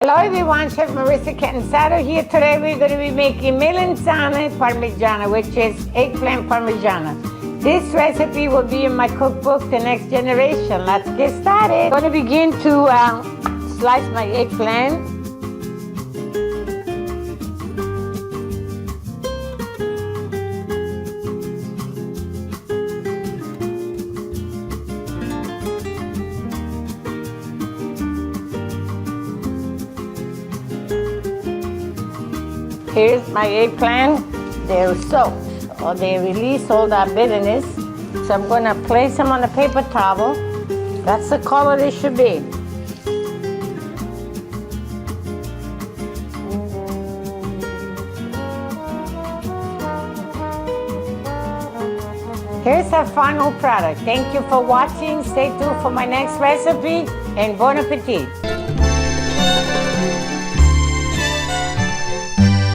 Hello everyone, Chef Marissa Catanzaro here. Today we're going to be making Melanzane Parmigiana, which is eggplant Parmigiana. This recipe will be in my cookbook, The Next Generation. Let's get started. I'm going to begin to slice my eggplant. Here's my eggplant. They're soaked, or they release all that bitterness. So I'm going to place them on a paper towel. That's the color they should be. Here's our final product. Thank you for watching. Stay tuned for my next recipe, and bon appetit.